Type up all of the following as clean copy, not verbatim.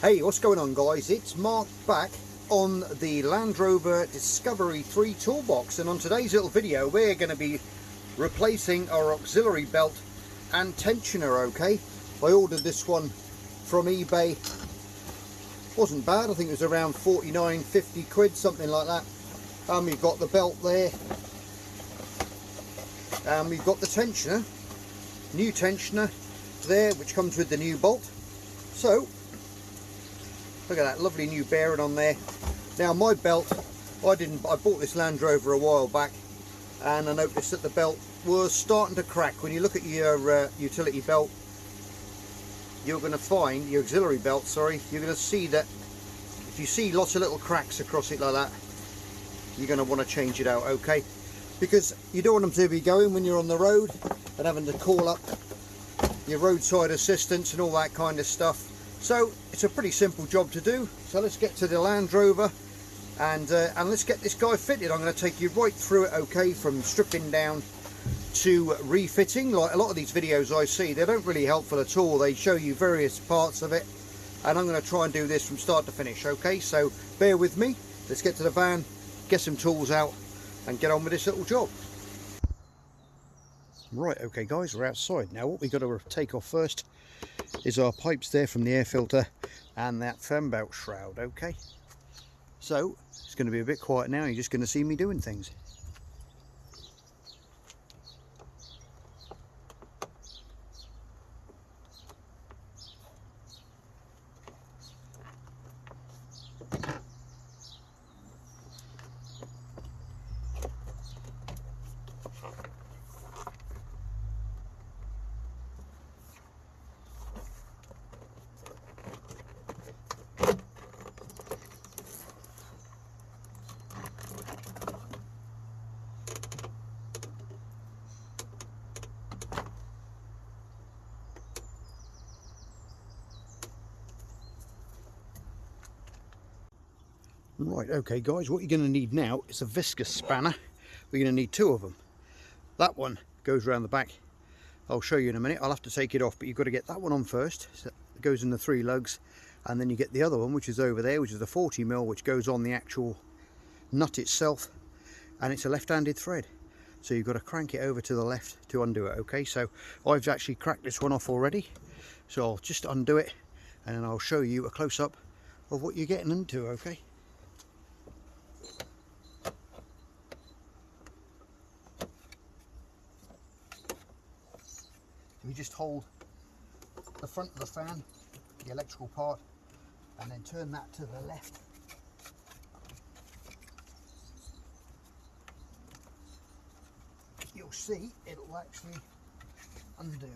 Hey, what's going on guys? It's Mark back on the Land Rover Discovery 3 Toolbox, and on today's little video we're going to be replacing our auxiliary belt and tensioner. Okay, I ordered this one from eBay. Wasn't bad, I think it was around 49-50 quid, something like that. And we've got the belt there, and we've got the tensioner, new tensioner there, which comes with the new bolt. So look at that lovely new bearing on there. Now my belt, I bought this Land Rover a while back, and I noticed that the belt was starting to crack. When you look at your utility belt, you're going to find, your auxiliary belt, sorry, you're going to see that if you see lots of little cracks across it like that, you're going to want to change it out, okay? Because you don't want them to be going when you're on the road and having to call up your roadside assistance and all that kind of stuff. So it's a pretty simple job to do. So let's get to the Land Rover and let's get this guy fitted. I'm going to take you right through it, okay, from stripping down to refitting. Like a lot of these videos I see, they don't really helpful at all. They show you various parts of it, and I'm going to try and do this from start to finish, okay? So bear with me. Let's get to the van, get some tools out and get on with this little job. Right, okay guys, we're outside now. What we've got to take off first is our pipes there from the air filter and that fan belt shroud, okay? So it's going to be a bit quiet now. You're just going to see me doing things. Right, okay guys, what you're going to need now is a viscous spanner. We're going to need two of them. That one goes around the back. I'll show you in a minute. I'll have to take it off, but you've got to get that one on first. So it goes in the 3 lugs, and then you get the other one, which is over there, which is the 40mm, which goes on the actual nut itself, and it's a left-handed thread. So you've got to crank it over to the left to undo it, okay? So I've actually cracked this one off already, so I'll just undo it, and then I'll show you a close-up of what you're getting into, okay? You just hold the front of the fan, the electrical part, and then turn that to the left. You'll see it will actually undo.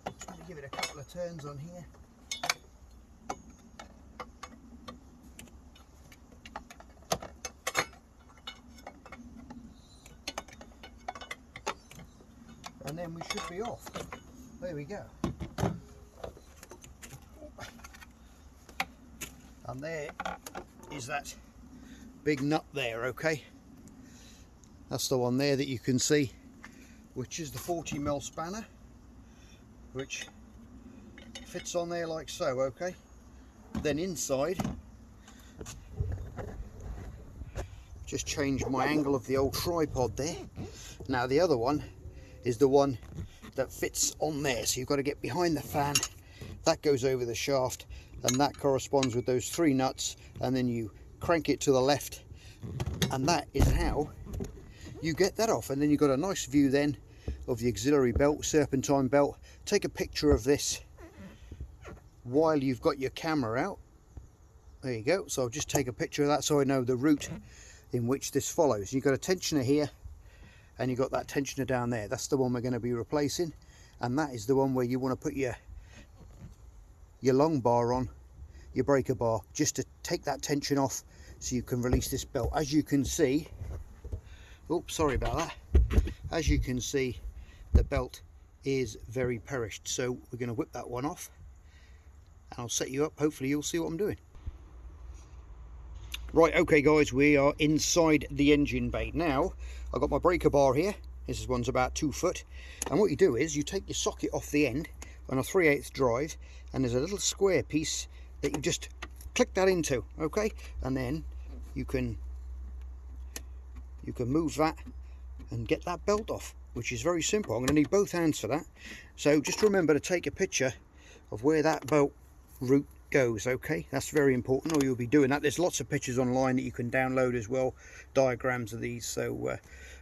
Just going to give it a couple of turns on here. And then we should be off. There we go. And there is that big nut there, okay? That's the one there that you can see, which is the 40mm spanner, which fits on there like so, okay? Then inside, just change my angle of the old tripod there. Now the other one is the one that fits on there, so you've got to get behind the fan. That goes over the shaft, and that corresponds with those 3 nuts, and then you crank it to the left, and that is how you get that off. And then you've got a nice view then of the auxiliary belt, serpentine belt. Take a picture of this while you've got your camera out. There you go. So I'll just take a picture of that so I know the route in which this follows. You've got a tensioner here, and you've got that tensioner down there. That's the one we're going to be replacing, and that is the one where you want to put your long bar on, your breaker bar, just to take that tension off so you can release this belt. As you can see, oops, sorry about that. As you can see, the belt is very perished, so we're going to whip that one off, and I'll set you up. Hopefully you'll see what I'm doing. Right, okay guys, we are inside the engine bay now. I've got my breaker bar here, This one's about 2 foot, and what you do is you take your socket off the end on a 3/8 drive, and there's a little square piece that you just click that into, okay, and then you can move that and get that belt off, which is very simple. I'm going to need both hands for that, so just remember to take a picture of where that belt route goes, okay? That's very important, or you'll be doing that. There's lots of pictures online that you can download as well, diagrams of these, so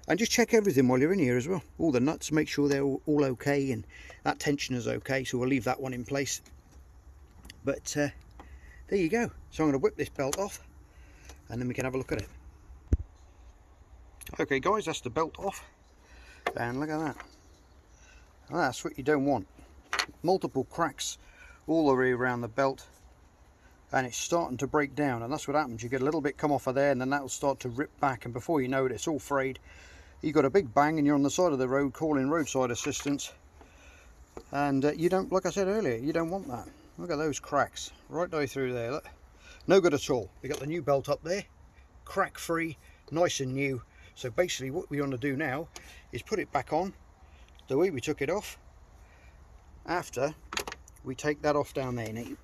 and just check everything while you're in here as well, all the nuts, make sure they're all okay, and that tension is okay, so we'll leave that one in place. But there you go. So I'm going to whip this belt off and then we can have a look at it. Okay guys, that's the belt off, and look at that. That's what you don't want. Multiple cracks all the way around the belt, and it's starting to break down, and that's what happens. You get a little bit come off of there, and then that'll start to rip back, and before you know it, it's all frayed. You got a big bang and you're on the side of the road calling roadside assistance, and you don't, like I said earlier, you don't want that. Look at those cracks right the way through there. Look, no good at all. We got the new belt up there, crack free, nice and new. So basically what we want to do now is put it back on the way we took it off after we take that off down there. Now you've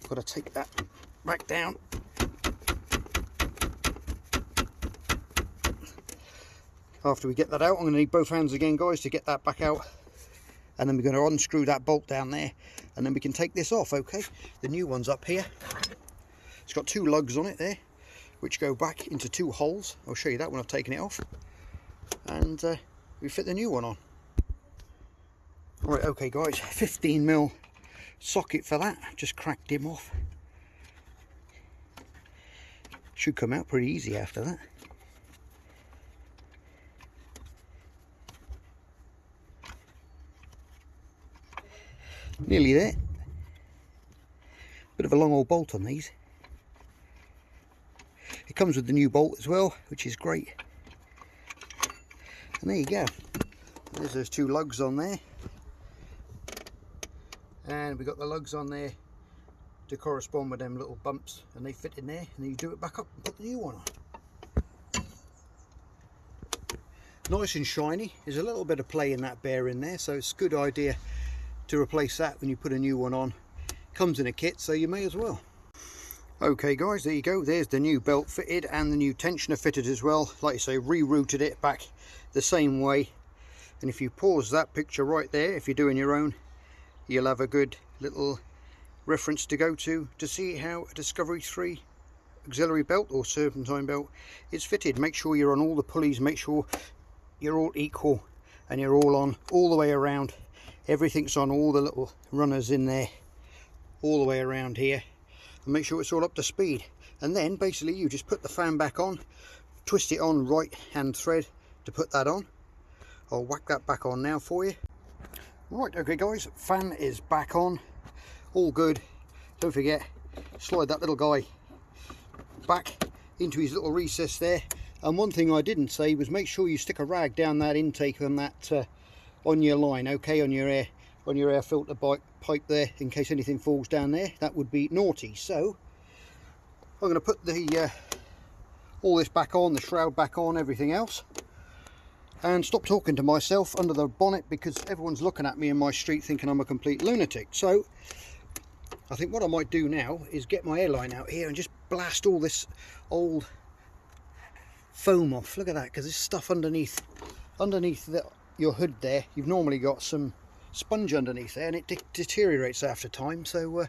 got to take that back down. After we get that out, I'm going to need both hands again guys to get that back out, and then we're going to unscrew that bolt down there, and then we can take this off, okay? The new one's up here. It's got 2 lugs on it there, which go back into 2 holes. I'll show you that when I've taken it off, and we fit the new one on. Right, okay guys, 15mm socket for that. Just cracked him off. Should come out pretty easy after that. Nearly there. Bit of a long old bolt on these. It comes with the new bolt as well, which is great. And there you go. There's those 2 lugs on there, and we've got the lugs on there to correspond with them little bumps, and they fit in there, and then you do it back up and put the new one on. Nice and shiny. There's a little bit of play in that bearing there, so it's a good idea to replace that when you put a new one on. Comes in a kit, so you may as well. Okay guys, there you go. There's the new belt fitted and the new tensioner fitted as well. Like I say, rerouted it back the same way, and if you pause that picture right there, if you're doing your own, you'll have a good little reference to go to see how a Discovery 3 auxiliary belt or serpentine belt is fitted. Make sure you're on all the pulleys, make sure you're all equal and you're all on all the way around. Everything's on all the little runners in there all the way around here, and make sure it's all up to speed. And then basically you just put the fan back on, twist it on right hand thread to put that on. I'll whack that back on now for you. Right, okay guys, fan is back on, all good. Don't forget, slide that little guy back into his little recess there. And one thing I didn't say was make sure you stick a rag down that intake on that on your line, okay, on your air filter pipe there, in case anything falls down there. That would be naughty. So I'm going to put the all this back on, the shroud back on, everything else, and stop talking to myself under the bonnet, because everyone's looking at me in my street thinking I'm a complete lunatic. So I think what I might do now is get my airline out here and just blast all this old foam off. Look at that, because there's stuff underneath your hood there. You've normally got some sponge underneath there, and it deteriorates after time, so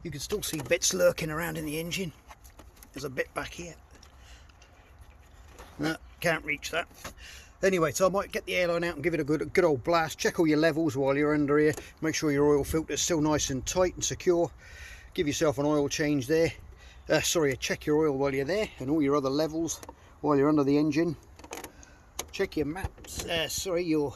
you can still see bits lurking around in the engine. There's a bit back here. No, can't reach that. Anyway, so I might get the airline out and give it a good old blast. Check all your levels while you're under here. Make sure your oil filter's still nice and tight and secure. Give yourself an oil change there. Check your oil while you're there, and all your other levels while you're under the engine. Check your maps, your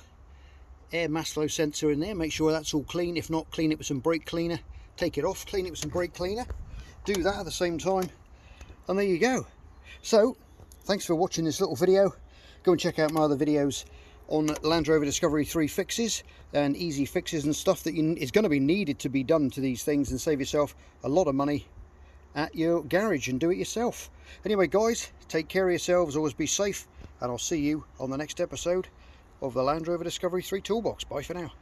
air mass flow sensor in there. Make sure that's all clean. If not, clean it with some brake cleaner. Take it off, clean it with some brake cleaner. Do that at the same time, and there you go. So, thanks for watching this little video. Go and check out my other videos on Land Rover Discovery 3 fixes and easy fixes and stuff that is going to be needed to be done to these things, and save yourself a lot of money at your garage and do it yourself. Anyway guys, take care of yourselves, always be safe, and I'll see you on the next episode of the Land Rover Discovery 3 Toolbox. Bye for now.